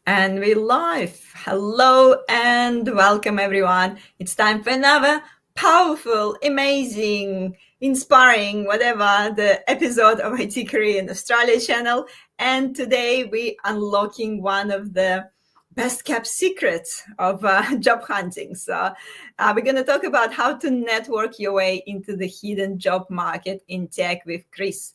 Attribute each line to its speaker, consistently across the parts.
Speaker 1: And we're live. Hello and welcome, everyone. It's time for another powerful, amazing, inspiring, whatever the episode of IT Career in Australia channel. And today we're unlocking one of the best kept secrets of job hunting. So we're going to talk about how to network your way into the hidden job market in tech with Chris.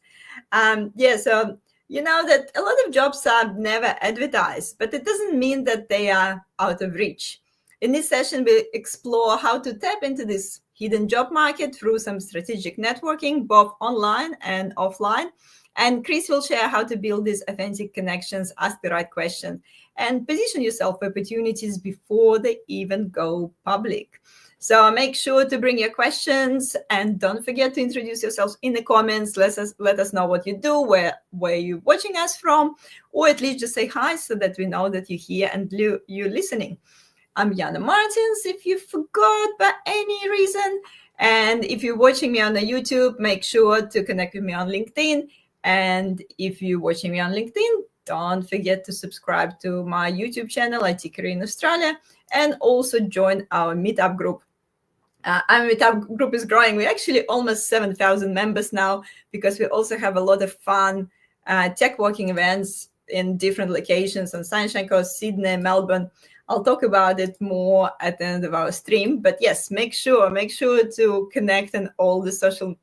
Speaker 1: So you know that a lot of jobs are never advertised, but it doesn't mean that they are out of reach. In this session, we explore how to tap into this hidden job market through some strategic networking, both online and offline. And Chris will share how to build these authentic connections, ask the right questions, and position yourself for opportunities before they even go public. So make sure to bring your questions and don't forget to introduce yourselves in the comments. Let us know what you do, where you're watching us from, or at least just say hi so that we know that you're here and you're listening. I'm Jana Martins, if you forgot by any reason. And if you're watching me on the YouTube, make sure to connect with me on LinkedIn. And if you're watching me on LinkedIn, don't forget to subscribe to my YouTube channel, IT Career in Australia, and also join our meetup group. Our meetup group is growing. We're actually almost 7,000 members now because we also have a lot of fun tech working events in different locations on Sunshine Coast, Sydney, Melbourne. I'll talk about it more at the end of our stream. But yes, make sure to connect on all the social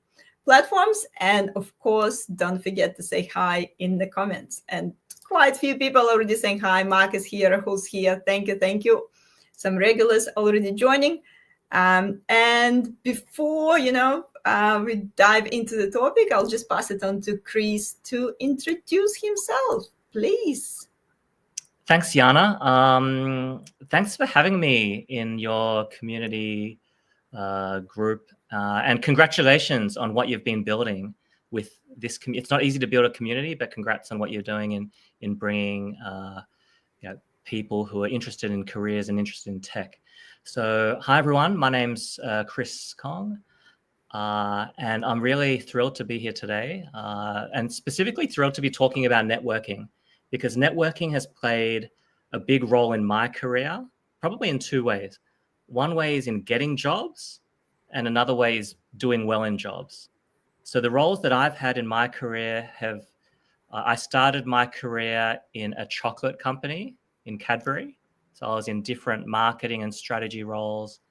Speaker 1: platforms. And of course, don't forget to say hi in the comments. And quite a few people already saying hi. Mark is here, who's here. Thank you. Some regulars already joining. And before, we dive into the topic, I'll just pass it on to Chris to introduce himself, please.
Speaker 2: Thanks, Jana. Thanks for having me in your community group. And congratulations on what you've been building with this. It's not easy to build a community, but congrats on what you're doing in bringing people who are interested in careers and interested in tech. So, hi, everyone. My name's Chris Kong. And I'm really thrilled to be here today, and specifically thrilled to be talking about networking, because networking has played a big role in my career, probably in two ways. One way is in getting jobs, and another way is doing well in jobs. So the roles that I've had in my career have, I started my career in a chocolate company in Cadbury. So I was in different marketing and strategy roles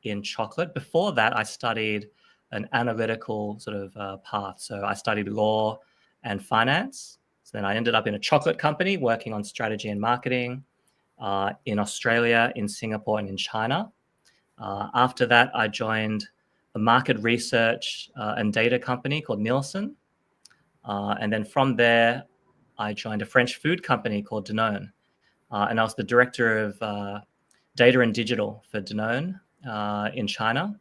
Speaker 2: in chocolate. Before that, I studied an analytical sort of path. So I studied law and finance. So then I ended up in a chocolate company working on strategy and marketing in Australia, in Singapore, and in China. After that, I joined a market research and data company called Nielsen. And then from there, I joined a French food company called Danone. And I was the director of data and digital for Danone in China.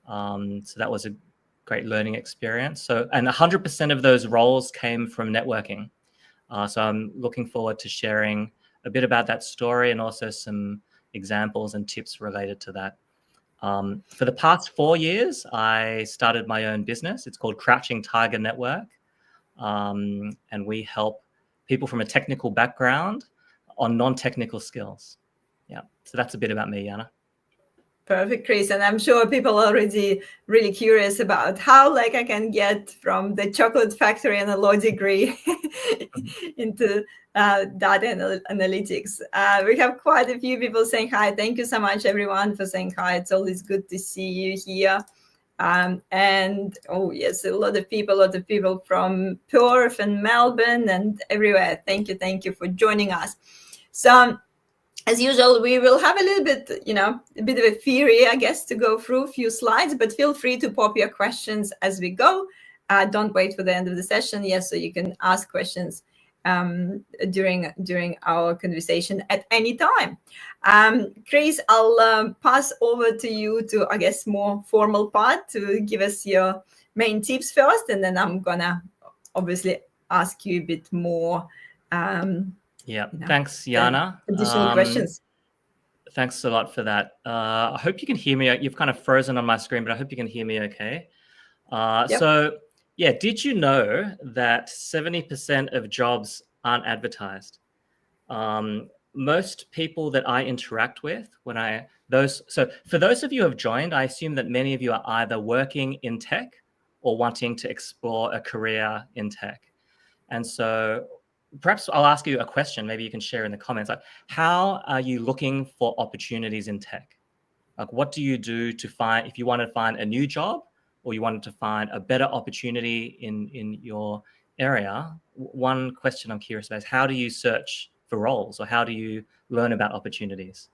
Speaker 2: So that was a great learning experience. And 100% of those roles came from networking. So I'm looking forward to sharing a bit about that story and also some examples and tips related to that. For the past 4 years, I started my own business. It's called Crouching Tiger Network. And we help people from a technical background on non-technical skills. Yeah, so that's a bit about me, Jana.
Speaker 1: Perfect, Chris. And I'm sure people are already really curious about how I can get from the chocolate factory and a law degree into data analytics. We have quite a few people saying hi. Thank you so much, everyone, for saying hi. It's always good to see you here. And oh yes, a lot of people from Perth and Melbourne and everywhere. Thank you for joining us. So as usual, we will have a little bit, a bit of a theory, I guess, to go through a few slides, but feel free to pop your questions as we go. Don't wait for the end of the session, so you can ask questions during our conversation at any time. Chris, I'll pass over to you to, I guess, more formal part to give us your main tips first, and then I'm gonna obviously ask you a bit more.
Speaker 2: Thanks, Jana.
Speaker 1: Additional questions.
Speaker 2: Thanks a lot for that. I hope you can hear me. You've kind of frozen on my screen, but I hope you can hear me okay. Yep. So, did you know that 70% of jobs aren't advertised? most people that I interact with so for those of you who have joined, I assume that many of you are either working in tech or wanting to explore a career in tech. And so perhaps I'll ask you a question, maybe you can share in the comments, like how are you looking for opportunities in tech? Like what do you do to find, if you want to find a new job or you wanted to find a better opportunity in your area? One question I'm curious about is how do you search for roles, or how do you learn about opportunities?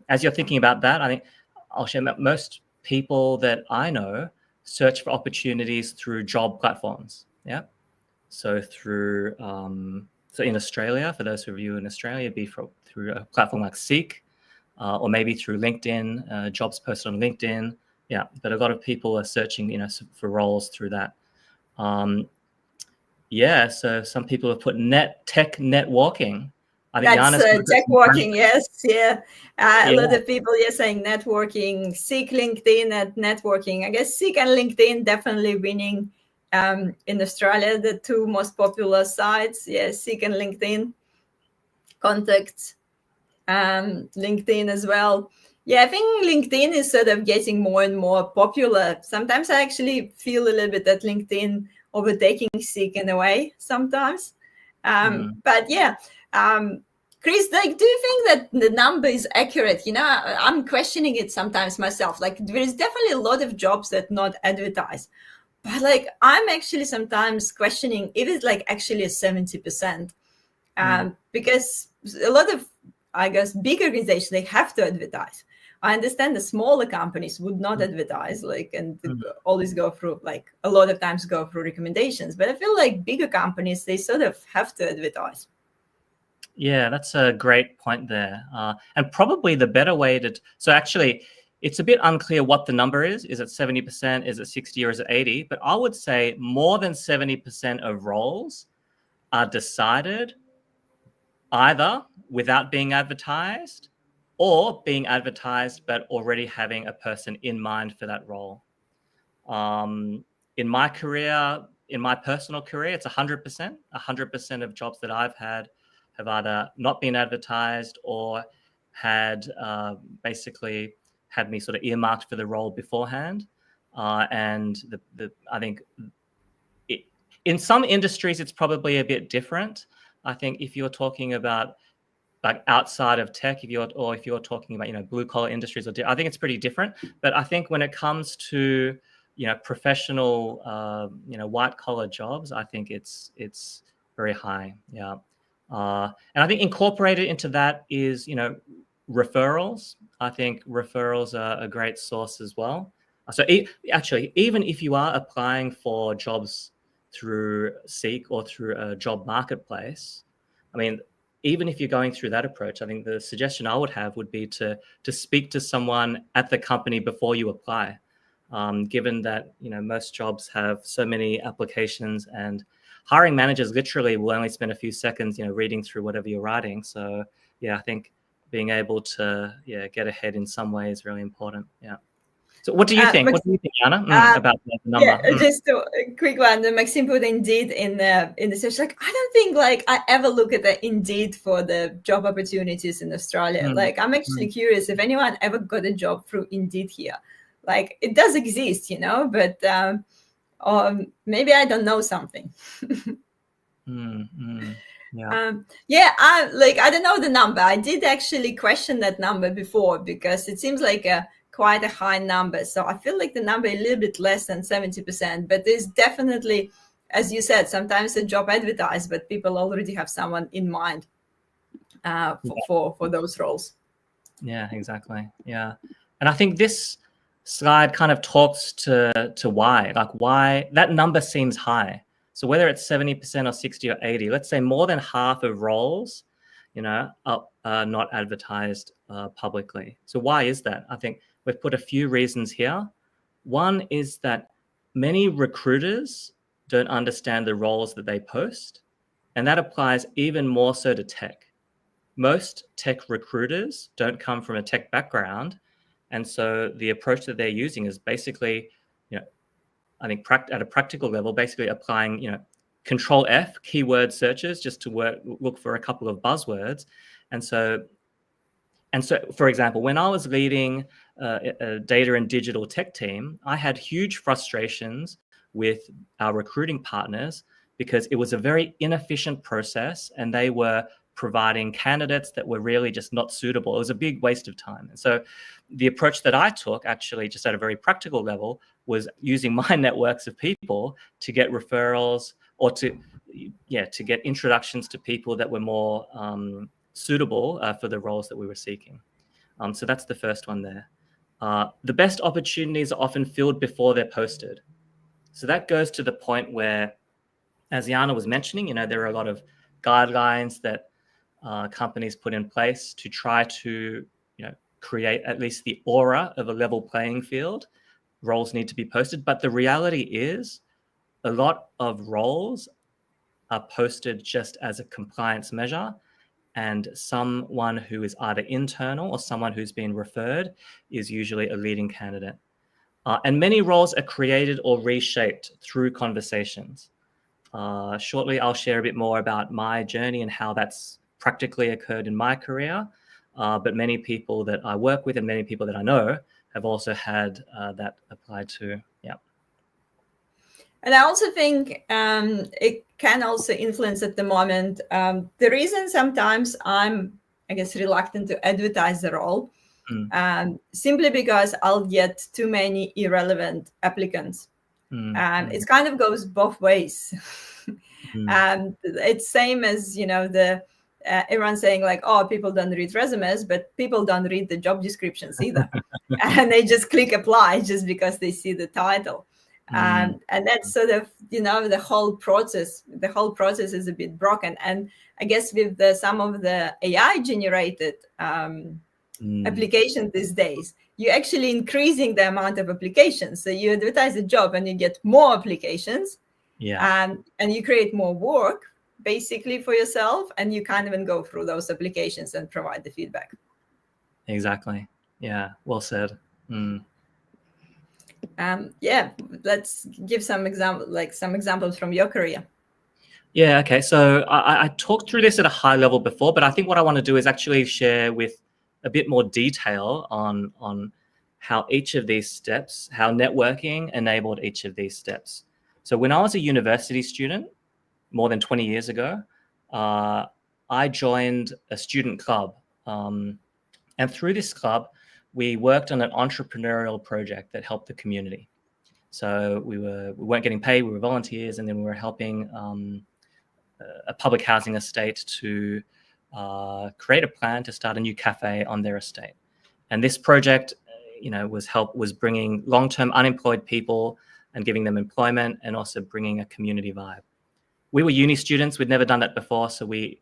Speaker 2: As you're thinking about that, I think I'll share that most people that I know search for opportunities through job platforms. Yeah. So through, so in Australia, for those of you in Australia, it'd be through a platform like Seek, or maybe through LinkedIn, jobs posted on LinkedIn. Yeah, but a lot of people are searching, for roles through that. Yeah, so some people have put tech networking. I think
Speaker 1: That's
Speaker 2: Jana's
Speaker 1: tech working, yes, yeah. A
Speaker 2: yeah.
Speaker 1: lot of people are saying networking, Seek, LinkedIn, and networking. I guess Seek and LinkedIn definitely winning in Australia, the two most popular sites. Yeah, Seek and LinkedIn. Contacts, LinkedIn as well. Yeah, I think LinkedIn is sort of getting more and more popular. Sometimes I actually feel a little bit that LinkedIn overtaking Seek in a way sometimes. But yeah, Chris, like, do you think that the number is accurate? I'm questioning it sometimes myself. Like, there is definitely a lot of jobs that not advertised, but like, I'm actually sometimes questioning if it's like actually a 70%, because a lot of, I guess, big organizations, they have to advertise. I understand the smaller companies would not advertise, like, and always go through, like, a lot of times go through recommendations. But I feel like bigger companies, they sort of have to advertise.
Speaker 2: Yeah, that's a great point there. And probably the better way so actually, it's a bit unclear what the number is. Is it 70%? Is it 60 or is it 80? But I would say more than 70% of roles are decided either without being advertised or being advertised but already having a person in mind for that role. In my personal career, it's 100%. 100% of jobs that I've had have either not been advertised or had basically had me sort of earmarked for the role beforehand. And I think in some industries, it's probably a bit different. I think if you're talking about like outside of tech, if you're talking about blue collar industries, I think it's pretty different. But I think when it comes to professional white collar jobs, I think it's very high. Yeah, and I think incorporated into that is referrals. I think referrals are a great source as well. So actually, even if you are applying for jobs through Seek or through a job marketplace, I mean, even if you're going through that approach, I think the suggestion I would have would be to speak to someone at the company before you apply, given that most jobs have so many applications and hiring managers literally will only spend a few seconds reading through whatever you're writing. So yeah, I think being able to get ahead in some way is really important. Yeah. So what do you think? What do you think, Jana, about the number?
Speaker 1: Yeah, just a quick one. The Maxime put Indeed in the search. Like, I don't think like I ever look at the Indeed for the job opportunities in Australia. Like, I'm actually curious if anyone ever got a job through Indeed here. Like, it does exist, but maybe I don't know something.
Speaker 2: Yeah.
Speaker 1: I don't know the number. I did actually question that number before because it seems like quite a high number. So I feel like the number is a little bit less than 70%, but there's definitely, as you said, sometimes a job advertised, but people already have someone in mind for those roles.
Speaker 2: Yeah, exactly. Yeah. And I think this slide kind of talks to why that number seems high. So whether it's 70% or 60 or 80, let's say more than half of roles, are not advertised publicly. So why is that? I think we've put a few reasons here. One is that many recruiters don't understand the roles that they post, and that applies even more so to tech. Most tech recruiters don't come from a tech background, and so the approach that they're using is basically, I think at a practical level, basically applying, Control F, keyword searches, just to look for a couple of buzzwords. And so, for example, when I was leading a data and digital tech team, I had huge frustrations with our recruiting partners because it was a very inefficient process and they were providing candidates that were really just not suitable. It was a big waste of time. And so the approach that I took, actually just at a very practical level, was using my networks of people to get referrals or to get introductions to people that were more suitable for the roles that we were seeking. So that's the first one there. The best opportunities are often filled before they're posted. So that goes to the point where, as Jana was mentioning, there are a lot of guidelines that companies put in place to try to, create at least the aura of a level playing field. Roles need to be posted, but the reality is a lot of roles are posted just as a compliance measure, and someone who is either internal or someone who's been referred is usually a leading candidate. And many roles are created or reshaped through conversations. Shortly, I'll share a bit more about my journey and how that's practically occurred in my career. But many people that I work with and many people that I know have also had that applied to. Yeah.
Speaker 1: And I also think it can also influence at the moment. The reason sometimes I'm, I guess, reluctant to advertise the role, simply because I'll get too many irrelevant applicants. It kind of goes both ways. It's same as, everyone saying like, oh, people don't read resumes, but people don't read the job descriptions either. And they just click apply just because they see the title. And that's sort of, the whole process is a bit broken. And I guess with some of the AI generated applications these days, you're actually increasing the amount of applications. So you advertise a job and you get more applications, and you create more work basically for yourself, and you can't even go through those applications and provide the feedback.
Speaker 2: Exactly. Yeah. Well said.
Speaker 1: Let's give some examples from your career.
Speaker 2: Yeah. Okay. So I talked through this at a high level before, but I think what I want to do is actually share with a bit more detail on how each of these steps, how networking enabled each of these steps. So when I was a university student, more than 20 years ago, I joined a student club. And through this club, we worked on an entrepreneurial project that helped the community. So we weren't getting paid, we were volunteers, and then we were helping a public housing estate to create a plan to start a new cafe on their estate. And this project, was bringing long-term unemployed people and giving them employment and also bringing a community vibe. We were uni students, we'd never done that before, so we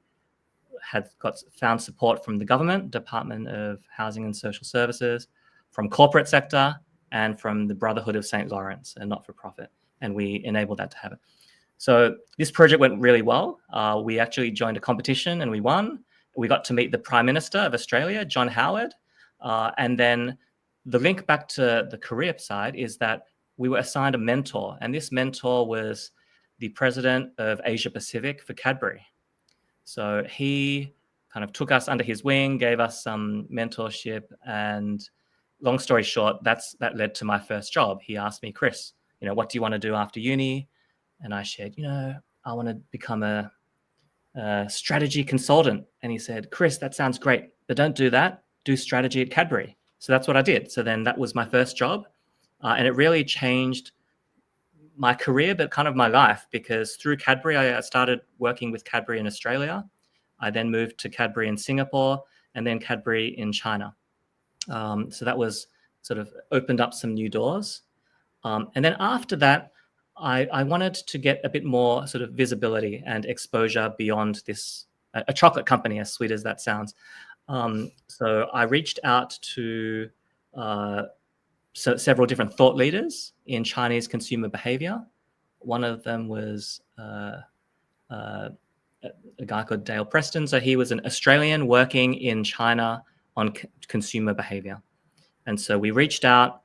Speaker 2: had found support from the government, Department of Housing and Social Services, from corporate sector, and from the Brotherhood of St. Lawrence, a not-for-profit, and we enabled that to happen. So this project went really well. We actually joined a competition and we won. We got to meet the Prime Minister of Australia, John Howard, and then the link back to the career side is that we were assigned a mentor, and this mentor was the president of Asia Pacific for Cadbury. So he kind of took us under his wing, gave us some mentorship, and long story short, that led to my first job. He asked me, Chris, what do you want to do after uni? And I shared, I want to become a strategy consultant. And he said, Chris, that sounds great, but don't do that. Do strategy at Cadbury. So that's what I did. So then that was my first job. And it really changed my career, but kind of my life, because through Cadbury, I started working with Cadbury in Australia. I then moved to Cadbury in Singapore and then Cadbury in China. So that was sort of opened up some new doors. And then after that, I wanted to get a bit more sort of visibility and exposure beyond this, a chocolate company, as sweet as that sounds. So I reached out to several different thought leaders in Chinese consumer behavior. One of them was a guy called Dale Preston. So he was an Australian working in China on consumer behavior. And so I reached out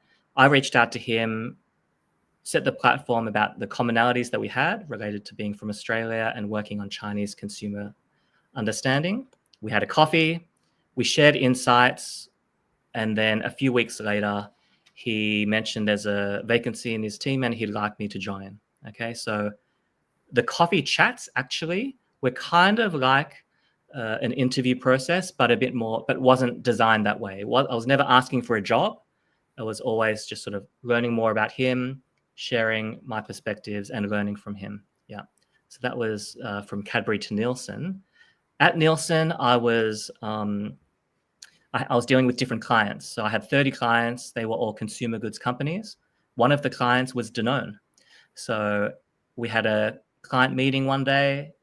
Speaker 2: to him set the platform about the commonalities that we had related to being from Australia and working on Chinese consumer understanding. We had a coffee, we shared insights, and then a few weeks later, he mentioned there's a vacancy in his team and he'd like me to join. Okay, so the coffee chats actually were kind of like an interview process, but a bit more, but wasn't designed that way. I was never asking for a job. I was always just sort of learning more about him, sharing my perspectives and learning from him. Yeah. So that was from Cadbury to Nielsen. At Nielsen, I was dealing with different clients. So I had 30 clients. They were all consumer goods companies. One of the clients was Danone. So we had a client meeting one day.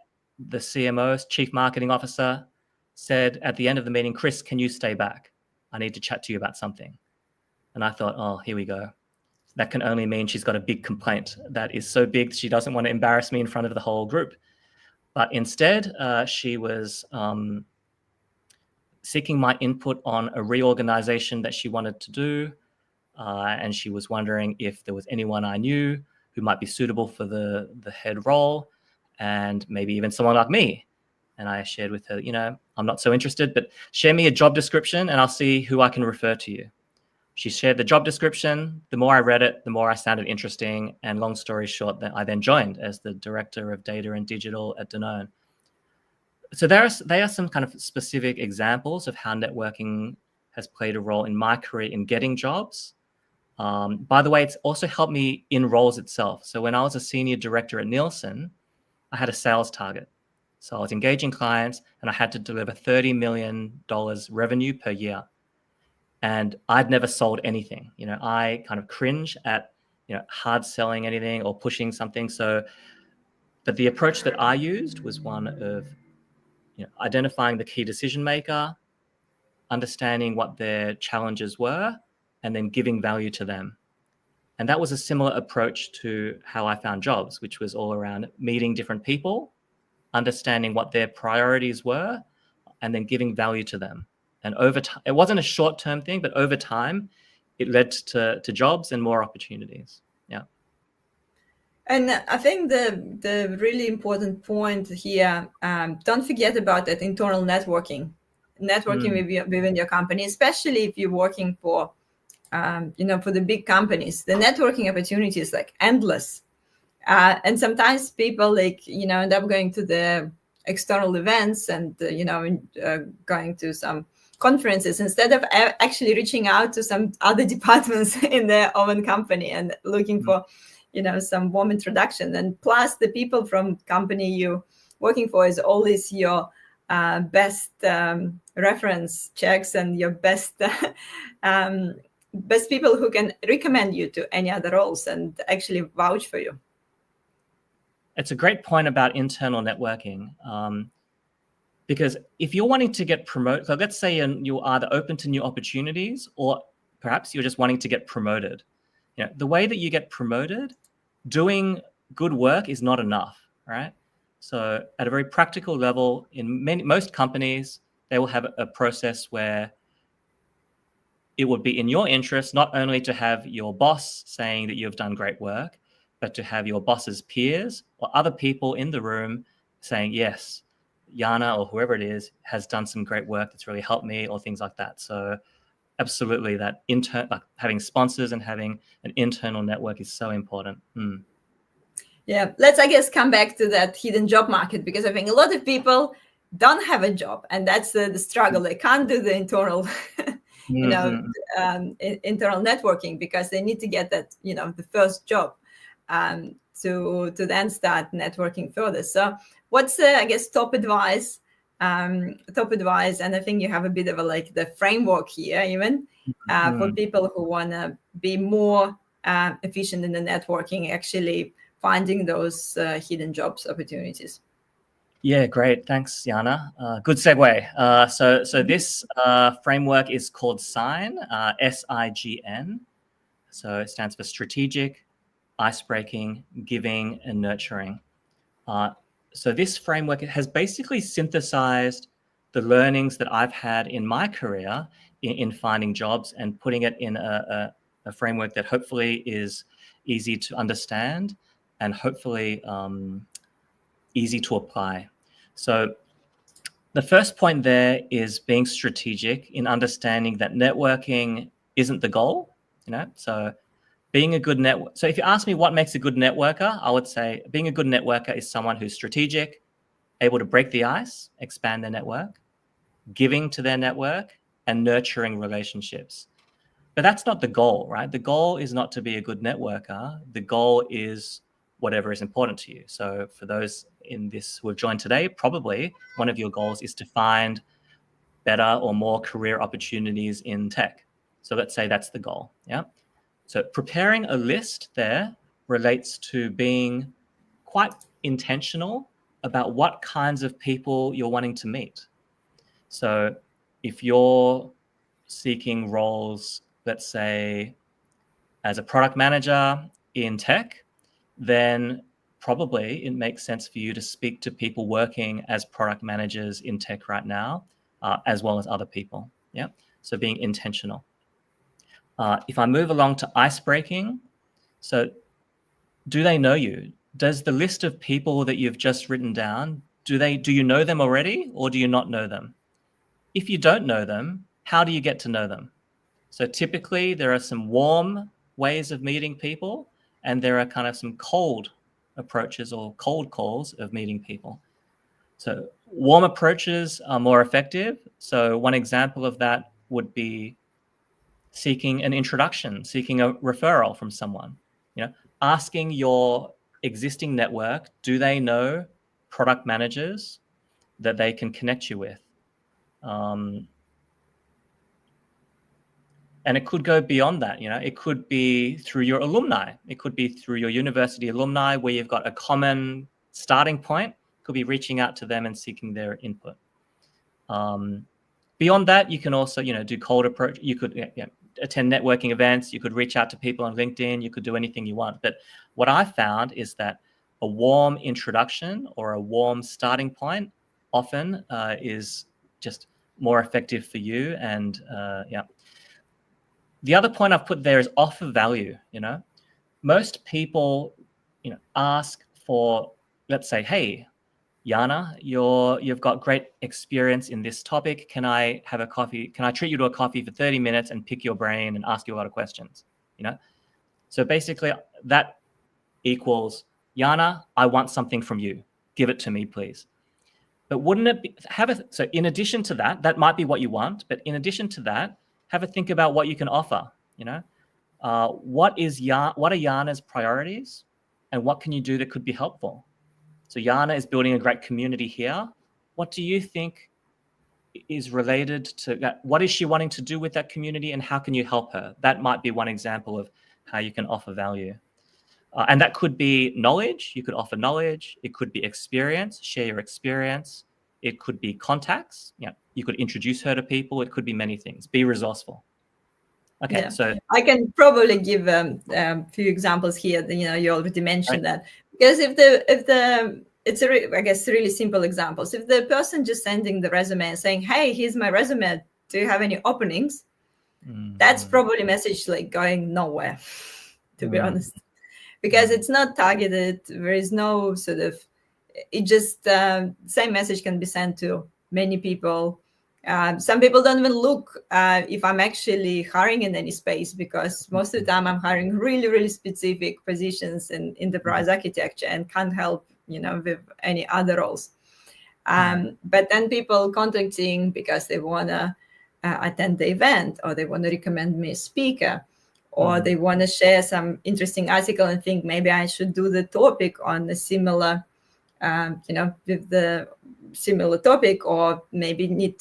Speaker 2: The CMO, Chief Marketing Officer, said at the end of the meeting, Chris, can you stay back? I need to chat to you about something. And I thought, oh, here we go. That can only mean she's got a big complaint that is so big she doesn't want to embarrass me in front of the whole group. But instead, she was seeking my input on a reorganization that she wanted to do. And she was wondering if there was anyone I knew who might be suitable for the head role, and maybe even someone like me. And I shared with her, I'm not so interested, but share me a job description and I'll see who I can refer to you. She shared the job description. The more I read it, the more I sounded interesting. And long story short, I then joined as the Director of Data and Digital at Danone. So there are some kind of specific examples of how networking has played a role in my career in getting jobs. By the way, it's also helped me in roles itself. So when I was a senior director at Nielsen, I had a sales target. So I was engaging clients and I had to deliver $30 million revenue per year. And I'd never sold anything. I kind of cringe at, hard selling anything or pushing something. But the approach that I used was one of, identifying the key decision maker, understanding what their challenges were, and then giving value to them. And that was a similar approach to how I found jobs, which was all around meeting different people, understanding what their priorities were, and then giving value to them. And over time, it wasn't a short-term thing, but over time, it led to jobs and more opportunities. Yeah.
Speaker 1: And I think the really important point here, don't forget about that internal networking within your company, especially if you're working for, for the big companies. The networking opportunity is like endless. And sometimes people end up going to the external events and, going to some conferences instead of actually reaching out to some other departments in their own company and looking for, some warm introduction. And plus the people from company you working for is always your best reference checks and your best best people who can recommend you to any other roles and actually vouch for you.
Speaker 2: It's a great point about internal networking, because if you're wanting to get promoted, so let's say you're either open to new opportunities or perhaps you're just wanting to get promoted. The way that you get promoted, doing good work is not enough, right? So at a very practical level, in most companies, they will have a process where it would be in your interest not only to have your boss saying that you've done great work, but to have your boss's peers or other people in the room saying, yes, Jana or whoever it is has done some great work that's really helped me, or things like that. So absolutely, that having sponsors and having an internal network is so important.
Speaker 1: Yeah, let's, I guess, come back to that hidden job market, because I think a lot of people don't have a job, and that's the struggle. They can't do the internal, internal networking because they need to get that, the first job to then start networking further. So what's, I guess, top advice, and I think you have a bit of the framework here even for people who want to be more efficient in the networking, actually finding those hidden jobs opportunities.
Speaker 2: Yeah, great. Thanks, Jana. Good segue. So this framework is called SIGN, SIGN. So it stands for strategic, icebreaking, giving, and nurturing. So this framework has basically synthesized the learnings that I've had in my career in finding jobs and putting it in a framework that hopefully is easy to understand, and hopefully easy to apply. So the first point there is being strategic in understanding that networking isn't the goal, so being a good network. So if you ask me what makes a good networker, I would say being a good networker is someone who's strategic, able to break the ice, expand their network, giving to their network, and nurturing relationships. But that's not the goal, right? The goal is not to be a good networker. The goal is whatever is important to you. So for those in this who have joined today, probably one of your goals is to find better or more career opportunities in tech. So let's say that's the goal. Yeah. So preparing a list there relates to being quite intentional about what kinds of people you're wanting to meet. So if you're seeking roles, let's say as a product manager in tech, then probably it makes sense for you to speak to people working as product managers in tech right now, as well as other people. Yeah. So being intentional. If I move along to ice breaking, so do they know you? Does the list of people that you've just written down, do you know them already, or do you not know them? If you don't know them, how do you get to know them? So typically there are some warm ways of meeting people, and there are kind of some cold approaches or cold calls of meeting people. So warm approaches are more effective. So one example of that would be seeking an introduction, seeking a referral from someone, asking your existing network, do they know product managers that they can connect you with? And it could go beyond that. It could be through your alumni. It could be through your university alumni where you've got a common starting point. It could be reaching out to them and seeking their input. Beyond that, you can also, do cold approach. You could attend networking events. You could reach out to people on LinkedIn. You could do anything you want. But what I found is that a warm introduction or a warm starting point often is just more effective for you. And the other point I've put there is offer value. Most people, ask for, let's say, hey, Yana, you've got great experience in this topic. Can I have a coffee? Can I treat you to a coffee for 30 minutes and pick your brain and ask you a lot of questions? So basically that equals, Yana, I want something from you. Give it to me, please. But wouldn't it be, so in addition to that, that might be what you want, but in addition to that, have a think about what you can offer. What are Yana's priorities, and what can you do that could be helpful? So Yana is building a great community here. What do you think is related to that? What is she wanting to do with that community, and how can you help her? That might be one example of how you can offer value. And that could be knowledge. You could offer knowledge. It could be experience, share your experience. It could be contacts. You could introduce her to people. It could be many things. Be resourceful. Okay,
Speaker 1: Yeah.
Speaker 2: so
Speaker 1: I can probably give a few examples here. You already mentioned that, because I guess really simple examples. If the person just sending the resume and saying, "Hey, here's my resume. Do you have any openings?" That's probably a message like going nowhere, to be honest, because it's not targeted. There is no sort of. It just same message can be sent to many people. Some people don't even look if I'm actually hiring in any space, because most of the time I'm hiring really, really specific positions in enterprise architecture and can't help, with any other roles. But then people contacting because they want to attend the event, or they want to recommend me a speaker, or they want to share some interesting article and think maybe I should do the topic on a similar with the similar topic, or maybe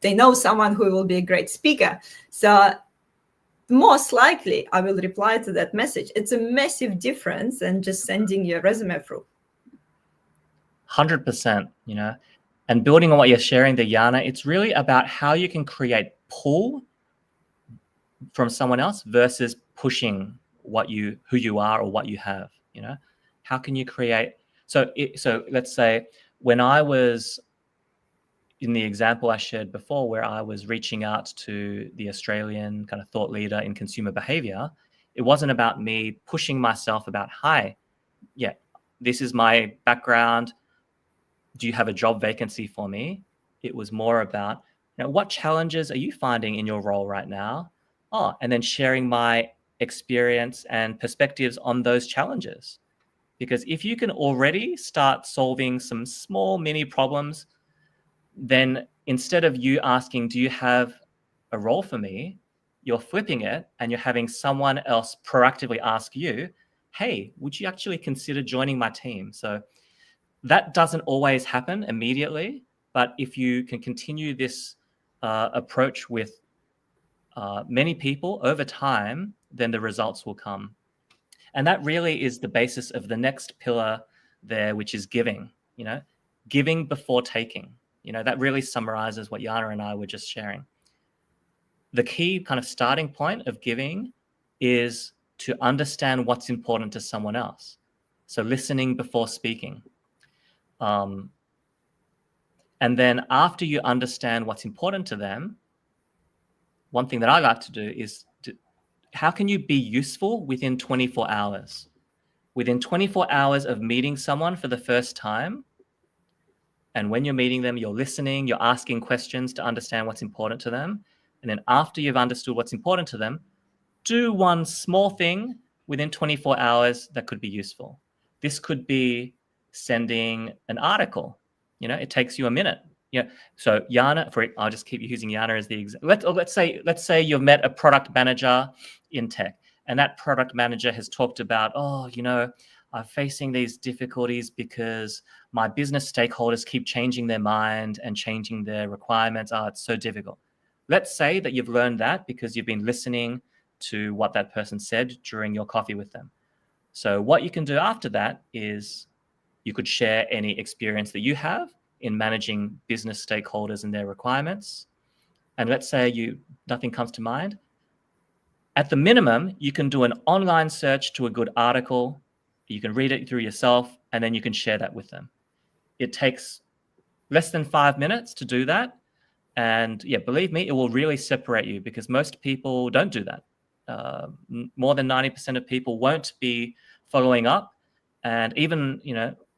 Speaker 1: they know someone who will be a great speaker. So most likely I will reply to that message. It's a massive difference than just sending your resume through.
Speaker 2: 100%, and building on what you're sharing there, Yana, it's really about how you can create pull from someone else versus pushing who you are or what you have. How can you create? So let's say when I was in the example I shared before, where I was reaching out to the Australian kind of thought leader in consumer behavior, It wasn't about me pushing myself about, hi, yeah, this is my background. Do you have a job vacancy for me? It was more about, what challenges are you finding in your role right now? Oh, and then sharing my experience and perspectives on those challenges. Because if you can already start solving some small mini problems, then instead of you asking, do you have a role for me? You're flipping it and you're having someone else proactively ask you, hey, would you actually consider joining my team? So that doesn't always happen immediately, but if you can continue this approach with many people over time, then the results will come. And that really is the basis of the next pillar there, which is giving, giving before taking. That really summarizes what Yana and I were just sharing. The key kind of starting point of giving is to understand what's important to someone else. So listening before speaking. And then after you understand what's important to them, one thing that I like to do is how can you be useful within 24 hours? Within 24 hours of meeting someone for the first time, and when you're meeting them, you're listening, you're asking questions to understand what's important to them. And then after you've understood what's important to them, do one small thing within 24 hours that could be useful. This could be sending an article. It takes you a minute. So Yana, I'll just keep using Yana as the example. Let's say you've met a product manager in tech, and that product manager has talked about, I'm facing these difficulties because my business stakeholders keep changing their mind and changing their requirements. It's so difficult. Let's say that you've learned that because you've been listening to what that person said during your coffee with them. So what you can do after that is you could share any experience that you have in managing business stakeholders and their requirements. And let's say nothing comes to mind. At the minimum, you can do an online search to a good article. You can read it through yourself, and then you can share that with them. It takes less than 5 minutes to do that. And yeah, believe me, it will really separate you because most people don't do that. More than 90% of people won't be following up. And even,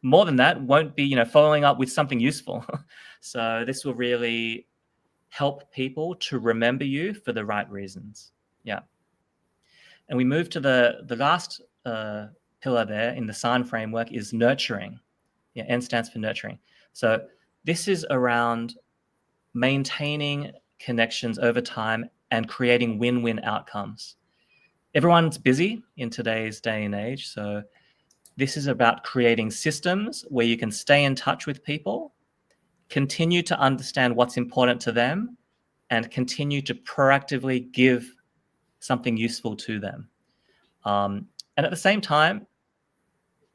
Speaker 2: more than that, won't be, following up with something useful. So this will really help people to remember you for the right reasons. Yeah. And we move to the last pillar there in the SIGN framework is nurturing. Yeah, N stands for nurturing. So this is around maintaining connections over time and creating win-win outcomes. Everyone's busy in today's day and age. So this is about creating systems where you can stay in touch with people, continue to understand what's important to them, and continue to proactively give something useful to them. And at the same time,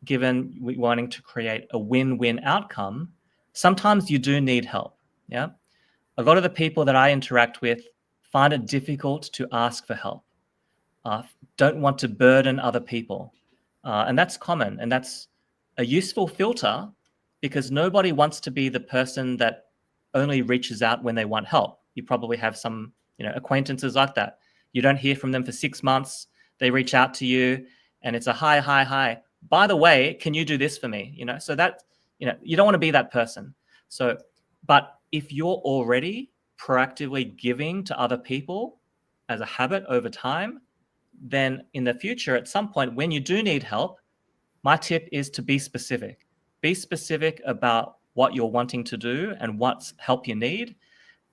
Speaker 2: given wanting to create a win-win outcome, sometimes you do need help. Yeah. A lot of the people that I interact with find it difficult to ask for help, don't want to burden other people. And that's common. And that's a useful filter because nobody wants to be the person that only reaches out when they want help. You probably have some, acquaintances like that. You don't hear from them for 6 months. They reach out to you and it's a hi. By the way, can you do this for me? So that, you don't want to be that person. So, but if you're already proactively giving to other people as a habit over time, then in the future, at some point, when you do need help, my tip is to be specific. Be specific about what you're wanting to do and what help you need.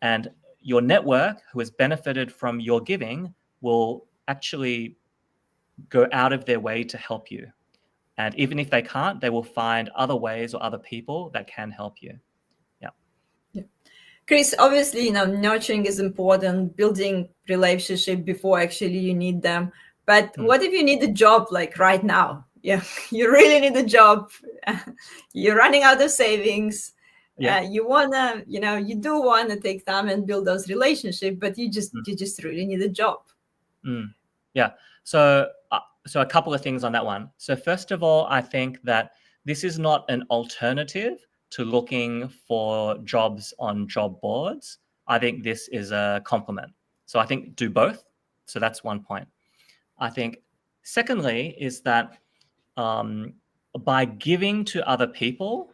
Speaker 2: And your network, who has benefited from your giving, will actually go out of their way to help you. And even if they can't, they will find other ways or other people that can help you.
Speaker 1: Yeah. Chris, obviously, nurturing is important, building relationship before actually you need them. But what if you need a job like right now? Yeah, you really need a job. You're running out of savings.
Speaker 2: Yeah.
Speaker 1: You wanna, you do wanna take time and build those relationships, but you just really need a job.
Speaker 2: Yeah. So a couple of things on that one. So first of all, I think that this is not an alternative to looking for jobs on job boards. I think this is a complement. So I think do both. So that's one point. I think Secondly, is that by giving to other people,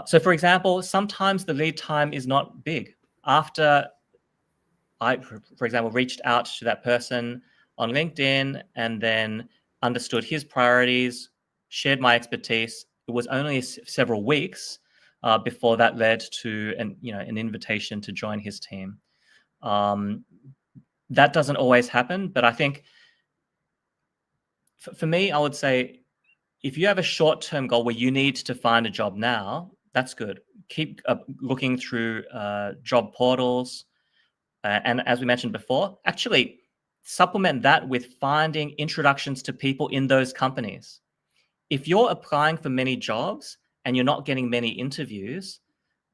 Speaker 2: so for example, sometimes the lead time is not big. After I, for example, reached out to that person on LinkedIn and then understood his priorities, shared my expertise, it was only several weeks before that led to an invitation to join his team. That doesn't always happen, but I think for me, I would say if you have a short-term goal where you need to find a job now, that's good. Keep looking through job portals. And as we mentioned before, actually supplement that with finding introductions to people in those companies. If you're applying for many jobs and you're not getting many interviews,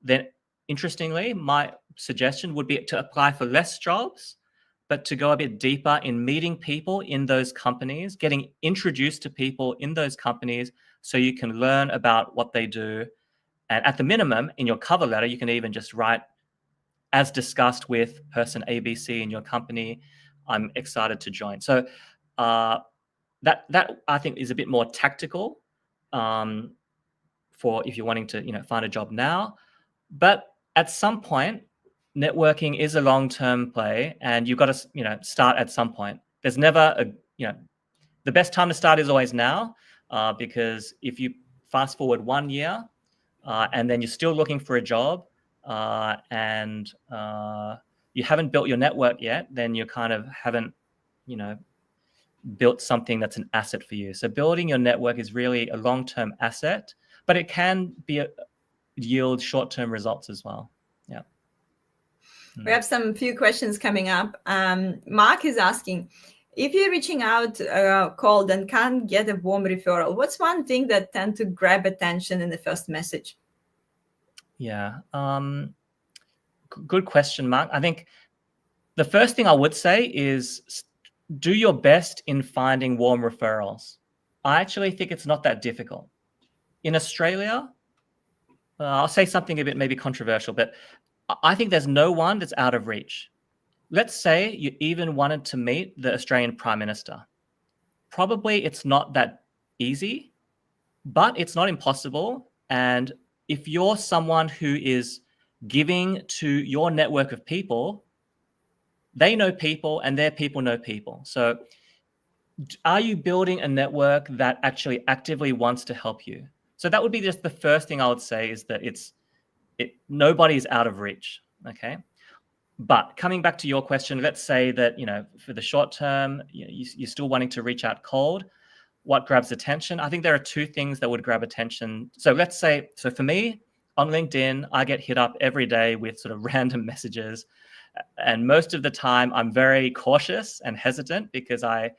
Speaker 2: then interestingly, my suggestion would be to apply for less jobs, but to go a bit deeper in meeting people in those companies, getting introduced to people in those companies so you can learn about what they do. And at the minimum, in your cover letter, you can even just write, as discussed with person ABC in your company, I'm excited to join. So that I think is a bit more tactical for if you're wanting to find a job now. But at some point, networking is a long-term play, and you've got to start at some point. There's never the best time to start is always now, because if you fast forward 1 year and then you're still looking for a job and you haven't built your network yet, then you kind of haven't built something that's an asset for you. So building your network is really a long-term asset, but it can yield short-term results as well. Yeah.
Speaker 1: We have some few questions coming up. Mark is asking, if you're reaching out cold and can't get a warm referral, what's one thing that tend to grab attention in the first message?
Speaker 2: Yeah. Good question, Mark. I think the first thing I would say is do your best in finding warm referrals. I actually think it's not that difficult. In Australia, I'll say something a bit maybe controversial, but I think there's no one that's out of reach. Let's say you even wanted to meet the Australian Prime Minister. Probably it's not that easy, but it's not impossible. And if you're someone who is giving to your network of people, they know people and their people know people. So are you building a network that actually actively wants to help you? So that would be just the first thing I would say, is that nobody's out of reach. Okay. But coming back to your question, let's say that, for the short term, you're still wanting to reach out cold. What grabs attention? I think there are two things that would grab attention. So for me on LinkedIn, I get hit up every day with sort of random messages. And most of the time I'm very cautious and hesitant because I,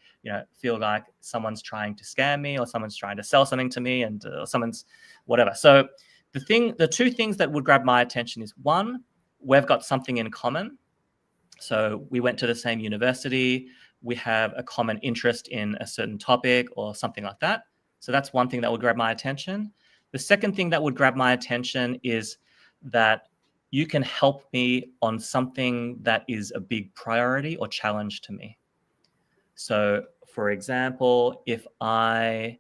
Speaker 2: feel like someone's trying to scam me or someone's trying to sell something to me and someone's whatever. So the two things that would grab my attention is, one, we've got something in common. So we went to the same university. We have a common interest in a certain topic or something like that. So that's one thing that would grab my attention. The second thing that would grab my attention is that you can help me on something that is a big priority or challenge to me. So, for example, if I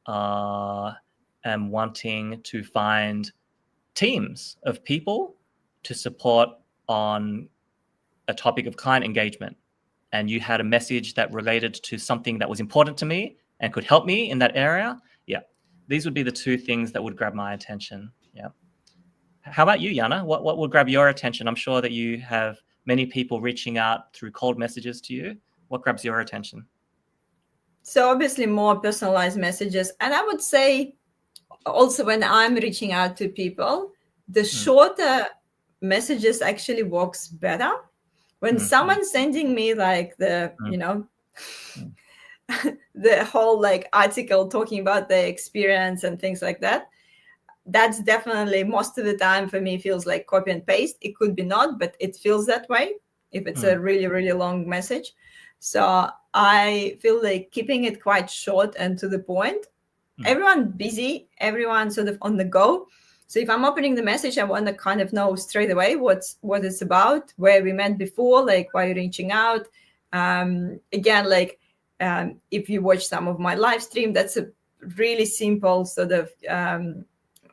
Speaker 2: am wanting to find teams of people to support on a topic of client engagement, and you had a message that related to something that was important to me and could help me in that area, these would be the two things that would grab my attention. Yeah. How about you, Jana? What would grab your attention? I'm sure that you have many people reaching out through cold messages to you. What grabs your attention?
Speaker 1: So obviously more personalized messages. And I would say also when I'm reaching out to people, the shorter messages actually works better. When someone's sending me like the whole like article talking about their experience and things like that, that's definitely most of the time for me feels like copy and paste. It could be not, but it feels that way if it's a really, really long message. So I feel like keeping it quite short and to the point. Everyone busy, everyone sort of on the go. So if I'm opening the message, I want to kind of know straight away what it's about, where we met before, like why you're reaching out. Again, like if you watch some of my live stream, that's a really simple sort of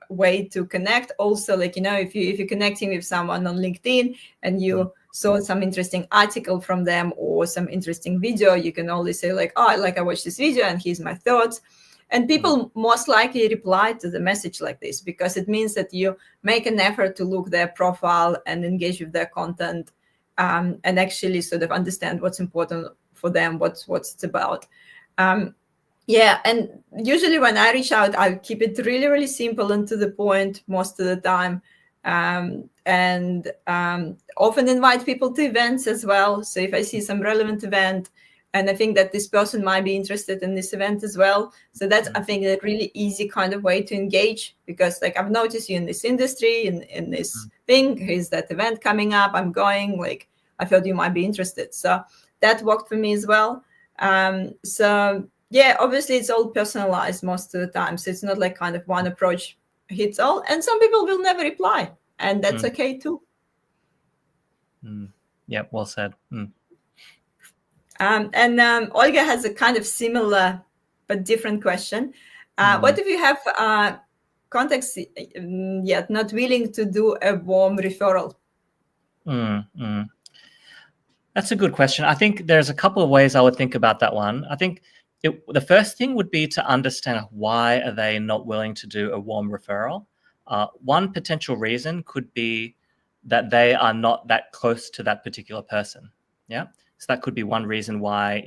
Speaker 1: way to connect. Also, like, if you're connecting with someone on LinkedIn and you saw some interesting article from them or some interesting video, you can always say like, oh, I watched this video and here's my thoughts. And people most likely reply to the message like this, because it means that you make an effort to look their profile and engage with their content, and actually sort of understand what's important for them, what's it's about. Yeah, and usually when I reach out, I keep it really, really simple and to the point most of the time, and often invite people to events as well. So if I see some relevant event and I think that this person might be interested in this event as well, so that's, I think, a really easy kind of way to engage, because like, I've noticed you in this industry, in this thing, here's that event coming up, I'm going, like, I thought you might be interested. So that worked for me as well. So yeah, obviously it's all personalized most of the time. So it's not like kind of one approach hits all. And some people will never reply, and that's okay too.
Speaker 2: Yeah, well said.
Speaker 1: And Olga has a kind of similar but different question. What if you have contacts yet not willing to do a warm referral?
Speaker 2: That's a good question. I think there's a couple of ways I would think about that one. I think the first thing would be to understand why are they not willing to do a warm referral. One potential reason could be that they are not that close to that particular person. Yeah, so that could be one reason why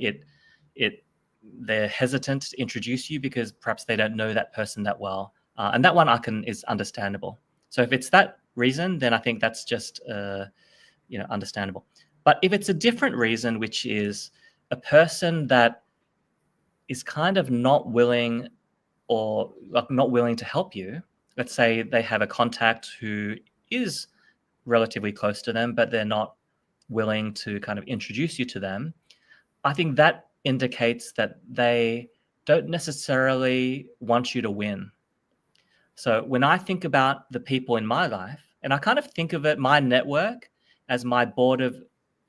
Speaker 2: they're hesitant to introduce you, because perhaps they don't know that person that well, and that one is understandable. So if it's that reason, then I think that's just understandable. But if it's a different reason, which is a person that is kind of not willing, or like not willing to help you, let's say they have a contact who is relatively close to them, but they're not willing to kind of introduce you to them, I think that indicates that they don't necessarily want you to win. So when I think about the people in my life, and I kind of think of my network as my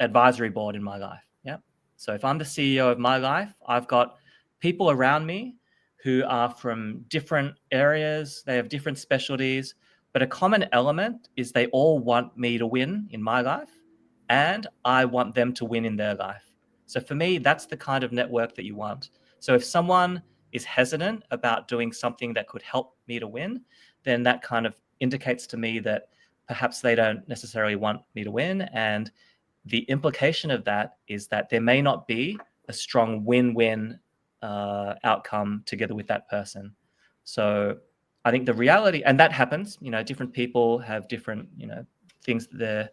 Speaker 2: advisory board in my life. Yeah. So if I'm the CEO of my life, I've got people around me who are from different areas. They have different specialties, but a common element is they all want me to win in my life, and I want them to win in their life. So for me, that's the kind of network that you want. So if someone is hesitant about doing something that could help me to win, then that kind of indicates to me that perhaps they don't necessarily want me to win. And the implication of that is that there may not be a strong win-win outcome together with that person. So I think the reality, and that happens, different people have different, things, their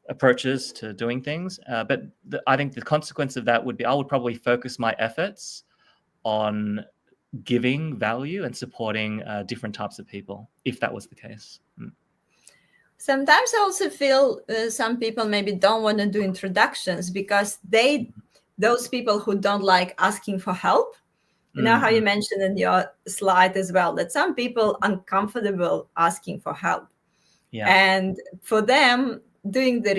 Speaker 2: approaches to doing things. But I think the consequence of that would be I would probably focus my efforts on giving value and supporting different types of people, if that was the case.
Speaker 1: Sometimes I also feel some people maybe don't want to do introductions because those people who don't like asking for help, how you mentioned in your slide as well, that some people are uncomfortable asking for help.
Speaker 2: Yeah.
Speaker 1: And for them, doing the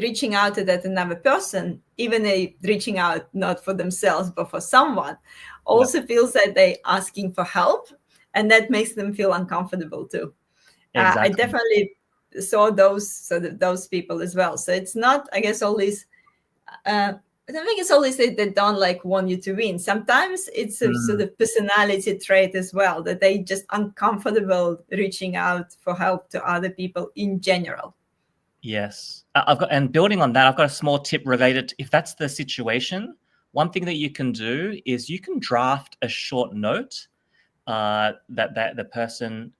Speaker 1: reaching out to that another person, even reaching out not for themselves, but for someone, also feels that they're asking for help. And that makes them feel uncomfortable too.
Speaker 2: Exactly.
Speaker 1: I definitely saw those people as well. So it's not, I guess, always. I don't think it's always that they don't want you to win. Sometimes it's a sort of personality trait as well, that they just uncomfortable reaching out for help to other people in general.
Speaker 2: Yes, and building on that, I've got a small tip related to, if that's the situation, one thing that you can do is you can draft a short note that the person.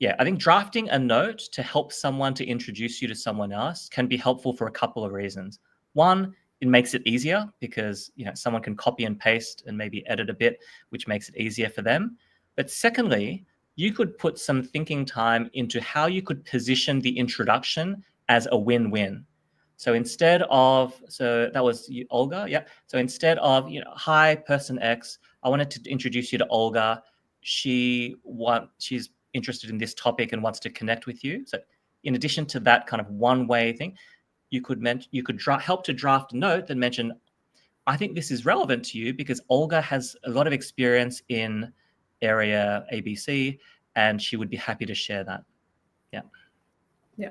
Speaker 2: Yeah, I think drafting a note to help someone to introduce you to someone else can be helpful for a couple of reasons. One, it makes it easier because someone can copy and paste and maybe edit a bit, which makes it easier for them. But secondly, you could put some thinking time into how you could position the introduction as a win-win. So instead of, so that was Olga, yeah. So instead of, hi, person X, I wanted to introduce you to Olga. She's interested in this topic and wants to connect with you. So in addition to that kind of one-way thing, you could help to draft a note that mentioned, I think this is relevant to you because Olga has a lot of experience in area ABC, and she would be happy to share that. Yeah.
Speaker 1: Yeah.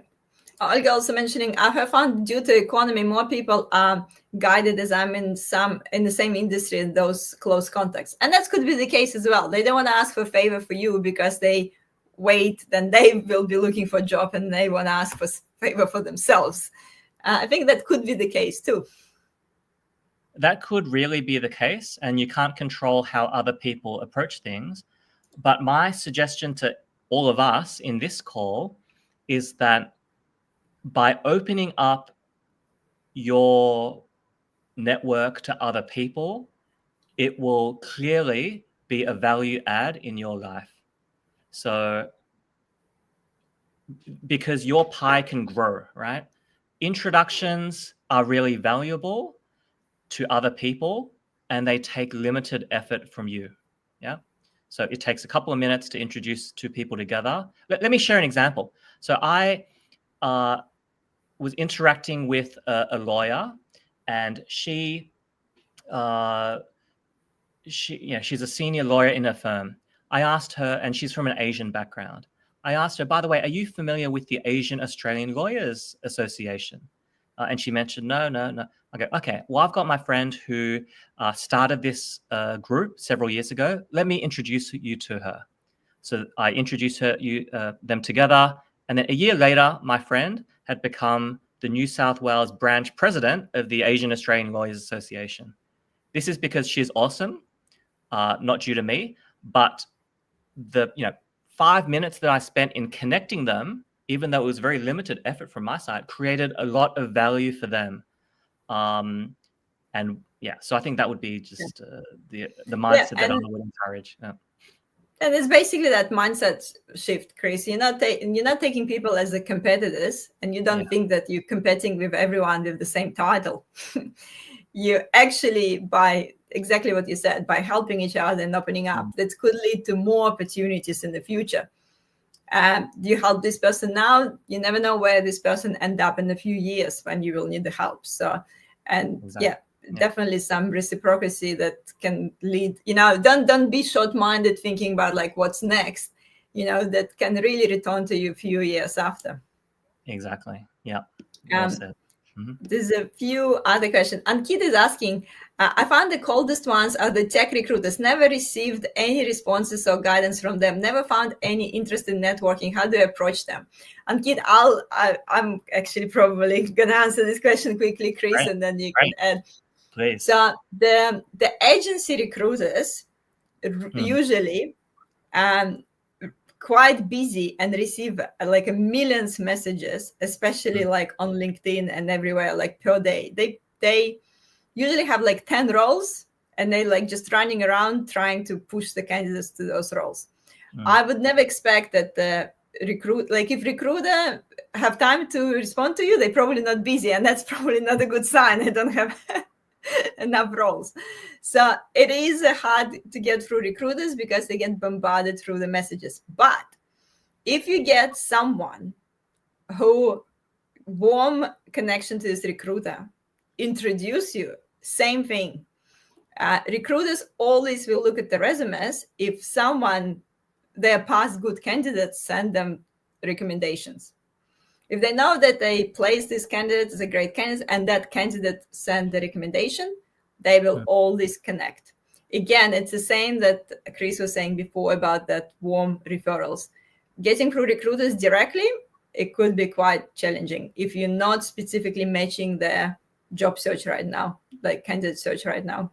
Speaker 1: Olga also mentioning, I have found due to economy, more people are guided as I'm in the same industry in those close contacts. And that could be the case as well. They don't want to ask for a favor for you because they wait, then they will be looking for a job and they want to ask for favor for themselves. I think that could be the case too.
Speaker 2: That could really be the case, and you can't control how other people approach things. But my suggestion to all of us in this call is that by opening up your network to other people, it will clearly be a value add in your life. So, because your pie can grow, right? Introductions are really valuable to other people, and they take limited effort from you. Yeah. So it takes a couple of minutes to introduce two people together. Let me share an example. So I was interacting with a lawyer, and she's a senior lawyer in a firm. I asked her, and she's from an Asian background. I asked her, by the way, are you familiar with the Asian Australian Lawyers Association? And she mentioned, no. I go, okay, well, I've got my friend who started this group several years ago. Let me introduce you to her. So I introduced them together. And then a year later, my friend had become the New South Wales branch president of the Asian Australian Lawyers Association. This is because she's awesome, not due to me, but the 5 minutes that I spent in connecting them, even though it was very limited effort from my side, created a lot of value for them. And yeah, so I think that would be just the mindset that I would encourage. Yeah.
Speaker 1: And it's basically that mindset shift, Chris. You're not taking people as the competitors, and you don't think that you're competing with everyone with the same title. You actually, by exactly what you said, by helping each other and opening up, that could lead to more opportunities in the future. You help this person now, you never know where this person end up in a few years when you will need the help. So, and definitely some reciprocity that can lead, don't be short-minded thinking about like what's next, that can really return to you a few years after.
Speaker 2: Exactly. Yeah. Well said.
Speaker 1: There's a few other questions. Ankit is asking, I found the coldest ones are the tech recruiters. Never received any responses or guidance from them. Never found any interest in networking. How do I approach them? Ankit, I'm actually probably going to answer this question quickly, Chris, and then you can add.
Speaker 2: Please.
Speaker 1: So the agency recruiters usually quite busy and receive like millions messages, especially like on LinkedIn and everywhere, like per day. They usually have like 10 roles, and they like just running around trying to push the candidates to those roles. I would never expect that the if recruiter have time to respond to you, they're probably not busy, and that's probably not a good sign. They don't have enough roles. So it is hard to get through recruiters because they get bombarded through the messages. But if you get someone who warm connection to this recruiter, introduce you, same thing. Recruiters always will look at the resumes. If they're past good candidates, send them recommendations. If they know that they place this candidate as a great candidate and that candidate send the recommendation, they will always connect. Again, it's the same that Chris was saying before about that warm referrals. Getting through recruiters directly, it could be quite challenging if you're not specifically matching their job search right now, like candidate search right now.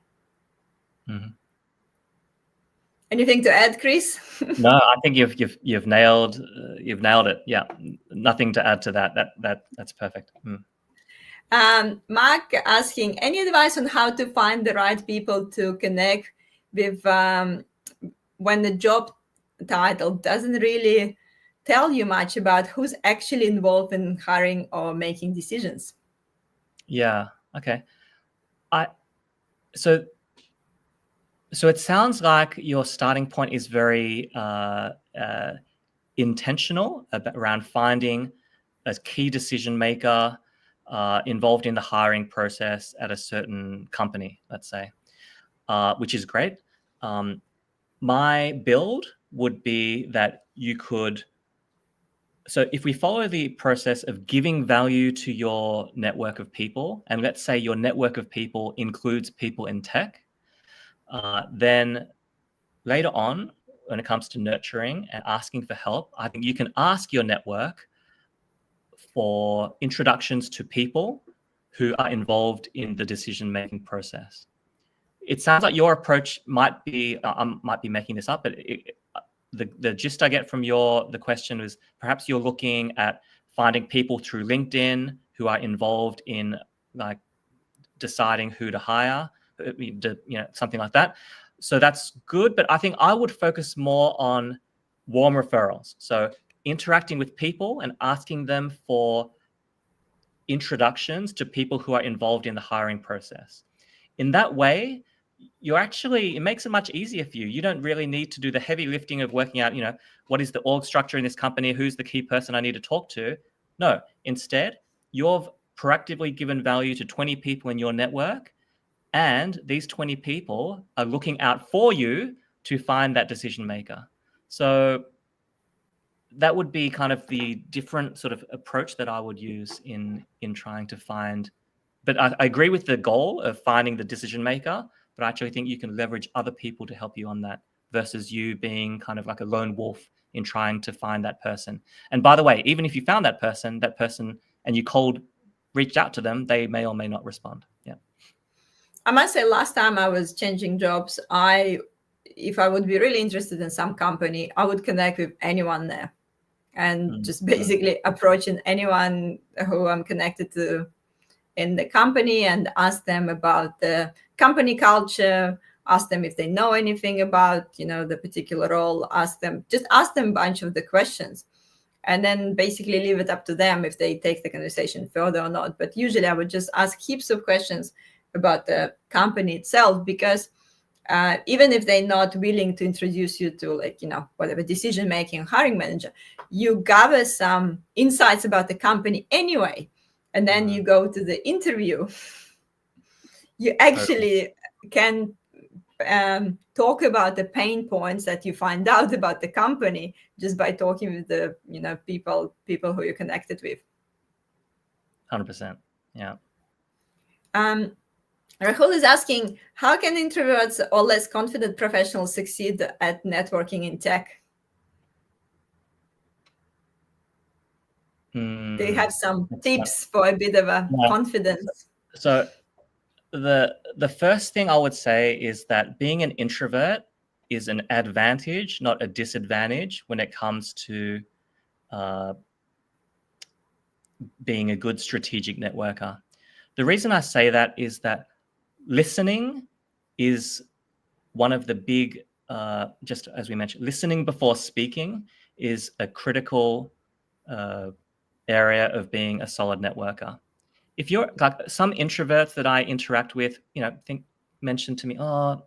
Speaker 1: Anything to add, Chris?
Speaker 2: No, I think you've nailed it. Yeah, nothing to add to that. That's perfect.
Speaker 1: Mark asking, any advice on how to find the right people to connect with when the job title doesn't really tell you much about who's actually involved in hiring or making decisions? Yeah.
Speaker 2: Okay. So it sounds like your starting point is very intentional around finding a key decision maker involved in the hiring process at a certain company, let's say, which is great. My build would be that you could. So if we follow the process of giving value to your network of people, and let's say your network of people includes people in tech, then later on, when it comes to nurturing and asking for help, I think you can ask your network for introductions to people who are involved in the decision-making process. It sounds like your approach might be, I might be making this up, but the gist I get from the question was perhaps you're looking at finding people through LinkedIn who are involved in like deciding who to hire, something like that. So that's good, but I think I would focus more on warm referrals. So interacting with people and asking them for introductions to people who are involved in the hiring process. In that way, it makes it much easier for you. You don't really need to do the heavy lifting of working out, what is the org structure in this company? Who's the key person I need to talk to? No, instead, you've proactively given value to 20 people in your network, and these 20 people are looking out for you to find that decision maker. So that would be kind of the different sort of approach that I would use in trying to find. But I agree with the goal of finding the decision maker, but I actually think you can leverage other people to help you on that versus you being kind of like a lone wolf in trying to find that person. And by the way, even if you found that person and you reached out to them, they may or may not respond. Yeah.
Speaker 1: I must say, last time I was changing jobs, if I would be really interested in some company, I would connect with anyone there and just basically approaching anyone who I'm connected to in the company and ask them about the company culture, ask them if they know anything about, the particular role, ask them a bunch of the questions, and then basically leave it up to them if they take the conversation further or not. But usually I would just ask heaps of questions about the company itself, because even if they're not willing to introduce you to whatever decision-making hiring manager, you gather some insights about the company anyway. And then you go to the interview, you actually can talk about the pain points that you find out about the company just by talking with the people who you're connected with.
Speaker 2: 100%. Yeah.
Speaker 1: Rahul is asking, how can introverts or less confident professionals succeed at networking in tech? They have some tips for a bit of a confidence.
Speaker 2: So the first thing I would say is that being an introvert is an advantage, not a disadvantage, when it comes to being a good strategic networker. The reason I say that is that listening is one of the big, just as we mentioned, listening before speaking is a critical area of being a solid networker. If you're like some introverts that I interact with, mentioned to me, a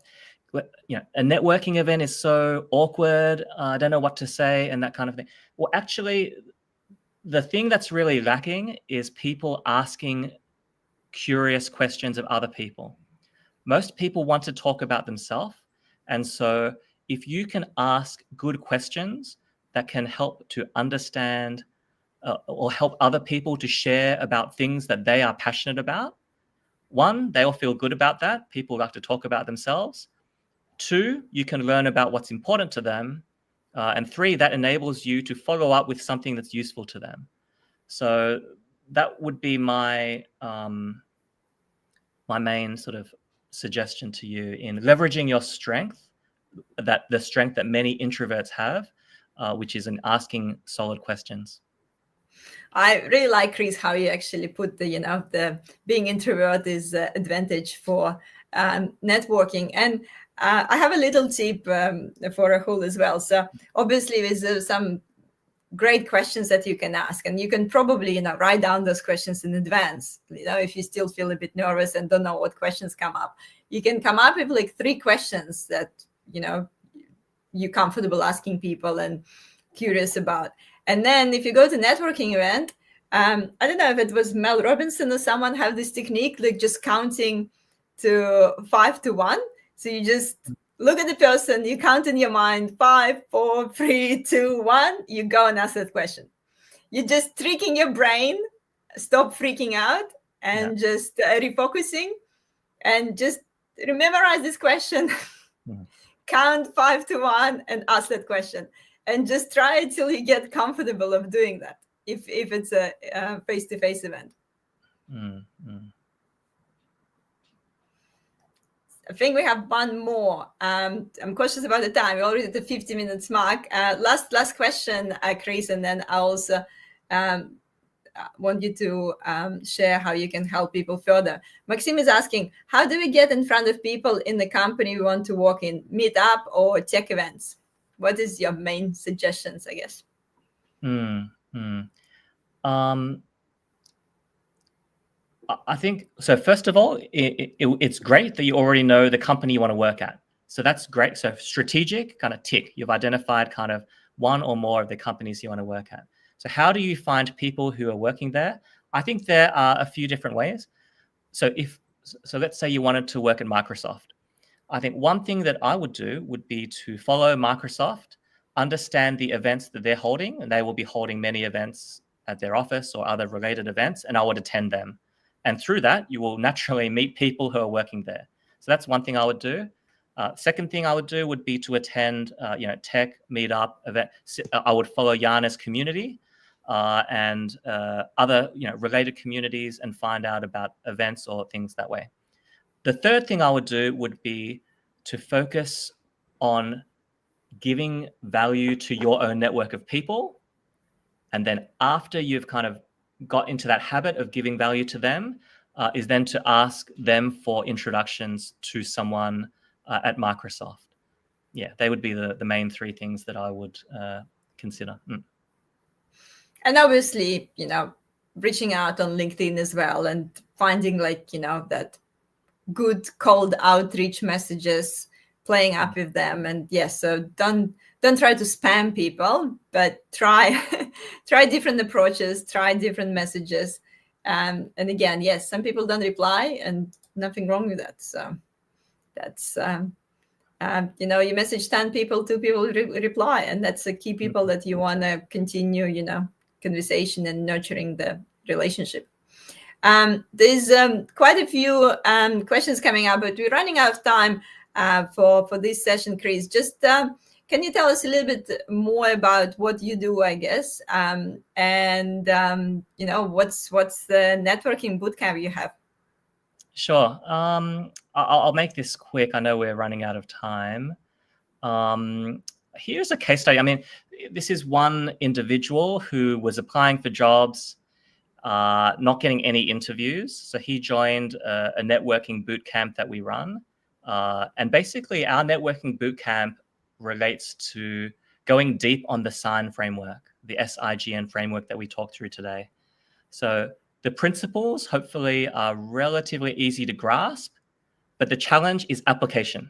Speaker 2: networking event is so awkward. I don't know what to say and that kind of thing. Well, actually, the thing that's really lacking is people asking curious questions of other people. Most people want to talk about themselves. And so if you can ask good questions that can help to understand or help other people to share about things that they are passionate about, one, they'll feel good about that. People like to talk about themselves. Two, you can learn about what's important to them. And three, that enables you to follow up with something that's useful to them. So that would be my my main sort of suggestion to you in leveraging your strength, the strength that many introverts have, which is in asking solid questions.
Speaker 1: I really like, Chris, how you actually put the being introvert is advantage for networking. And I have a little tip for Rahul as well. So obviously there's some great questions that you can ask, and you can probably write down those questions in advance. If you still feel a bit nervous and don't know what questions come up, you can come up with like 3 questions that you're comfortable asking people and curious about. And then if you go to networking event, I don't know if it was Mel Robinson or someone have this technique, like just counting to 5 to 1. So you just look at the person, you count in your mind 5, 4, 3, 2, 1. You go and ask that question. You're just tricking your brain. Stop freaking out and just refocusing and just memorize this question. Count 5 to 1 and ask that question, and just try it till you get comfortable of doing that. If it's a face-to-face event. I think we have one more. I'm cautious about the time. We're already at the 50 minutes mark. Last question, Chris, and then I also want you to share how you can help people further. Maxime is asking, how do we get in front of people in the company we want to work in? Meetup or tech events? What is your main suggestions, I guess?
Speaker 2: I think, so first of all, it's great that you already know the company you want to work at. So that's great. So strategic, kind of tick. You've identified kind of one or more of the companies you want to work at. So how do you find people who are working there? I think there are a few different ways. So let's say you wanted to work at Microsoft. I think one thing that I would do would be to follow Microsoft, understand the events that they're holding, and they will be holding many events at their office or other related events, and I would attend them. And through that, you will naturally meet people who are working there. So that's one thing I would do. Second thing I would do would be to attend, tech meetup event. I would follow Jana's community and other, related communities and find out about events or things that way. The third thing I would do would be to focus on giving value to your own network of people. And then after you've kind of got into that habit of giving value to them, is then to ask them for introductions to someone at Microsoft. Yeah, they would be the main three things that I would consider.
Speaker 1: And obviously, reaching out on LinkedIn as well and finding that good cold outreach messages, playing up with them. And yes, so don't try to spam people, but try different approaches, try different messages. And again, yes, some people don't reply, and nothing wrong with that. So that's you message 10 people, 2 people reply, and that's the key people that you want to continue conversation and nurturing the relationship. There's quite a few questions coming up, but we're running out of time for this session. Chris, just can you tell us a little bit more about what you do, I guess, and what's the networking bootcamp you have?
Speaker 2: Sure. I'll make this quick. I know we're running out of time. Here's a case study. I mean, this is one individual who was applying for jobs, not getting any interviews. So he joined a networking boot camp that we run. And basically our networking boot camp relates to going deep on the SIGN framework, the SIGN framework that we talked through today. So the principles hopefully are relatively easy to grasp, but the challenge is application.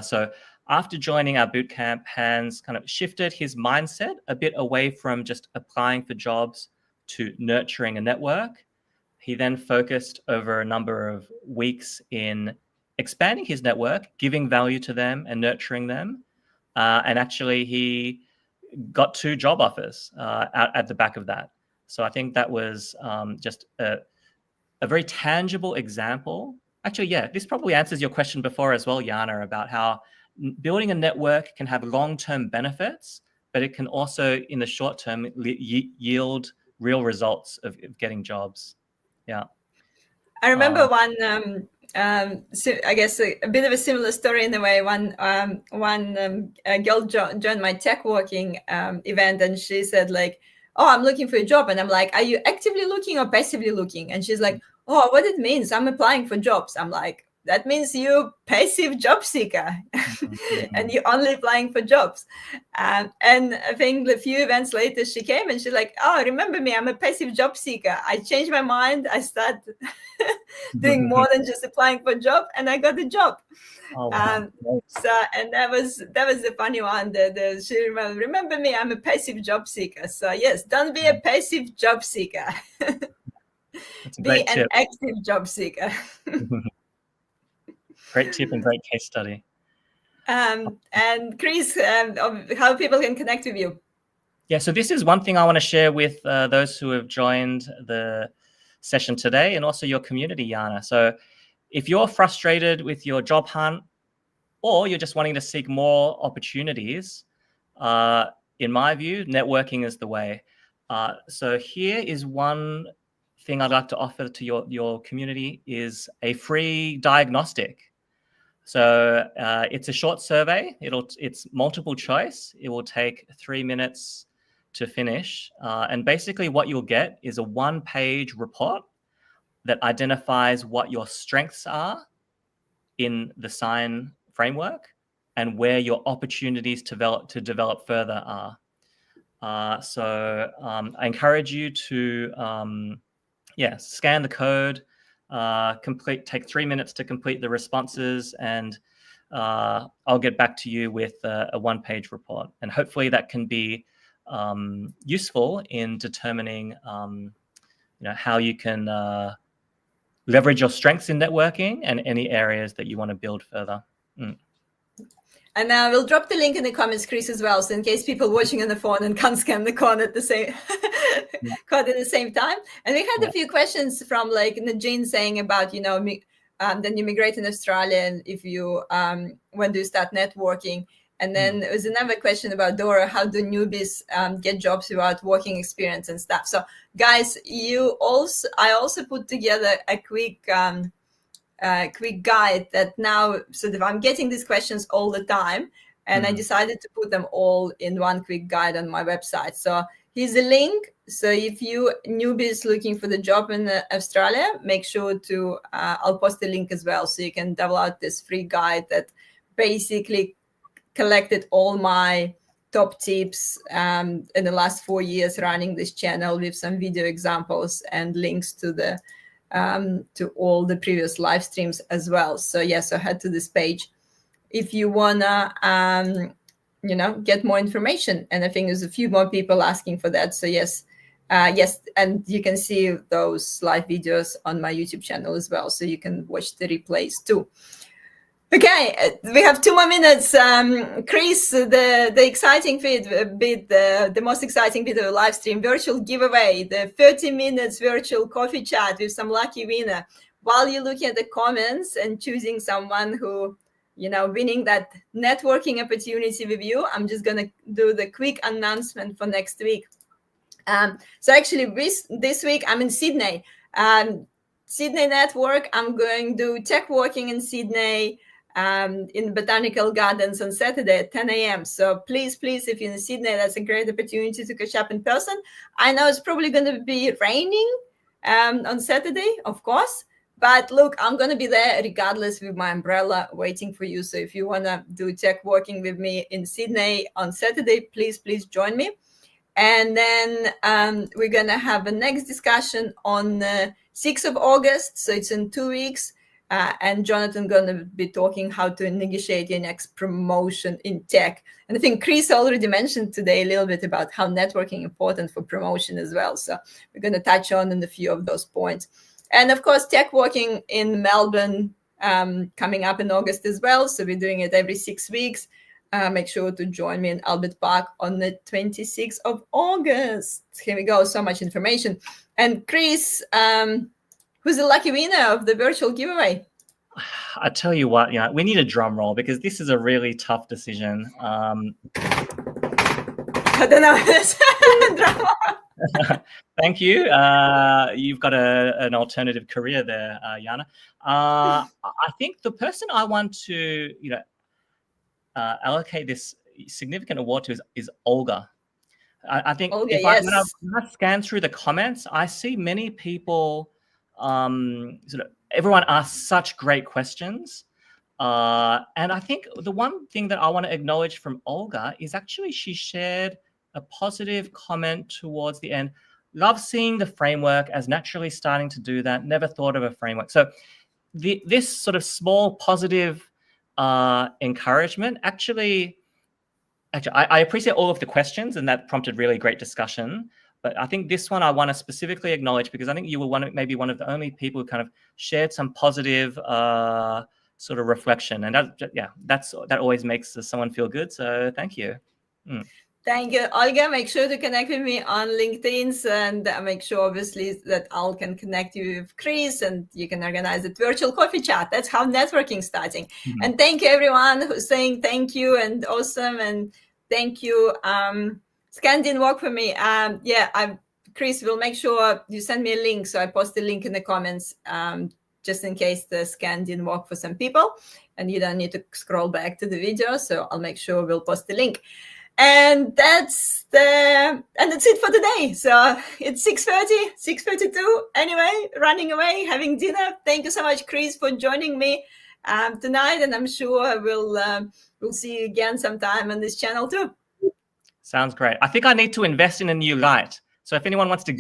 Speaker 2: So after joining our boot camp, Hans kind of shifted his mindset a bit away from just applying for jobs to nurturing a network. He then focused over a number of weeks in expanding his network, giving value to them and nurturing them. And actually he got 2 job offers at the back of that. So I think that was just a very tangible example. Actually, yeah, this probably answers your question before as well, Jana, about how building a network can have long-term benefits, but it can also, in the short term, yield real results of getting jobs. Yeah.
Speaker 1: I remember one, I guess a bit of a similar story in a way. One girl joined my tech working event, and she said oh, I'm looking for a job. And I'm like, are you actively looking or passively looking? And she's like, oh, what it means? I'm applying for jobs. I'm like, that means you're passive job seeker and you're only applying for jobs. And I think a few events later, she came and she's like, oh, remember me, I'm a passive job seeker. I changed my mind. I started doing more than just applying for a job, and I got the job.
Speaker 2: Oh, wow.
Speaker 1: So, and that was a funny one. She remember me. I'm a passive job seeker. So yes, don't be a passive job seeker.
Speaker 2: That's a
Speaker 1: Be
Speaker 2: great
Speaker 1: an
Speaker 2: tip.
Speaker 1: active job seeker.
Speaker 2: Great tip and great case study.
Speaker 1: And Chris, how people can connect with you.
Speaker 2: Yeah, so this is one thing I want to share with those who have joined the session today, and also your community, Yana. So if you're frustrated with your job hunt, or you're just wanting to seek more opportunities, in my view, networking is the way. So here is one thing I'd like to offer to your community is a free diagnostic. So it's a short survey. It's multiple choice. It will take 3 minutes to finish. And basically what you'll get is a 1-page report that identifies what your strengths are in the sign framework and where your opportunities to develop further are. So I encourage you to scan the code, take 3 minutes to complete the responses, and I'll get back to you with a 1-page report. And hopefully that can be useful in determining how you can leverage your strengths in networking and any areas that you want to build further.
Speaker 1: And we'll drop the link in the comments, Chris, as well. So in case people watching on the phone and can't scan the code at the same code at the same time. And we had a few questions from like Najin saying about, then you migrate in Australia, and if you when do you start networking? And then there was another question about Dora, how do newbies get jobs without working experience and stuff? So guys, I also put together a quick guide that now sort of I'm getting these questions all the time, and I decided to put them all in one quick guide on my website. So here's a link. So if you newbies looking for the job in Australia, make sure to I'll post the link as well, so you can download this free guide that basically collected all my top tips in the last 4 years running this channel, with some video examples and links to the to all the previous live streams as well. So so head to this page if you wanna get more information. And I think there's a few more people asking for that. So yes, and you can see those live videos on my YouTube channel as well, so you can watch the replays too. Okay, we have 2 more minutes. Chris, the exciting bit, the most exciting bit of the live stream, virtual giveaway, the 30 minutes virtual coffee chat with some lucky winner. While you're looking at the comments and choosing someone who, winning that networking opportunity with you, I'm just going to do the quick announcement for next week. So actually this week I'm in Sydney. Sydney Network, I'm going to do tech working in Sydney, in Botanical Gardens on Saturday at 10 a.m. So please, if you're in Sydney, that's a great opportunity to catch up in person. I know it's probably going to be raining on Saturday, of course, but look, I'm going to be there regardless with my umbrella waiting for you. So if you want to do tech working with me in Sydney on Saturday, please join me. And then we're going to have a next discussion on the 6th of August. So it's in 2 weeks. And Jonathan going to be talking how to negotiate your next promotion in tech. And I think Chris already mentioned today a little bit about how networking is important for promotion as well. So we're going to touch on a few of those points. And of course, tech working in Melbourne coming up in August as well. So we're doing it every 6 weeks. Make sure to join me in Albert Park on the 26th of August. Here we go. So much information. And Chris, who's the lucky winner of the virtual giveaway?
Speaker 2: I tell you what, we need a drum roll because this is a really tough decision.
Speaker 1: I don't know. Drum roll.
Speaker 2: Thank you. You've got an alternative career there, Yana. I think the person I want to, allocate this significant award to is Olga. I think
Speaker 1: Olga,
Speaker 2: when I scan through the comments, I see many people. Everyone asks such great questions, and I think the one thing that I want to acknowledge from Olga is actually she shared a positive comment towards the end. love seeing the framework as naturally starting to do that. Never thought of a framework. So this sort of small positive encouragement actually, I appreciate all of the questions, and that prompted really great discussion. But I think this one I want to specifically acknowledge, because I think you were maybe one of the only people who kind of shared some positive sort of reflection, and that always makes someone feel good. So thank you.
Speaker 1: Thank you, Olga. Make sure to connect with me on LinkedIn, and make sure, obviously, that Al can connect you with Chris, and you can organize a virtual coffee chat. That's how networking starting.
Speaker 2: Mm-hmm.
Speaker 1: And thank you, everyone who's saying thank you and awesome, and thank you. Scan didn't work for me. Chris will make sure you send me a link, so I post the link in the comments, just in case the scan didn't work for some people, and you don't need to scroll back to the video. So I'll make sure we'll post the link. And that's it for today. So it's 6:30, 6:32. Anyway, running away, having dinner. Thank you so much, Chris, for joining me tonight. And I'm sure we'll see you again sometime on this channel too.
Speaker 2: Sounds great. I think I need to invest in a new light. So if anyone wants to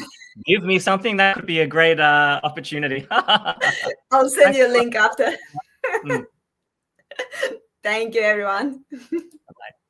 Speaker 2: give me something, that could be a great opportunity.
Speaker 1: I'll send you a link after. Thank you, everyone.
Speaker 2: Bye-bye.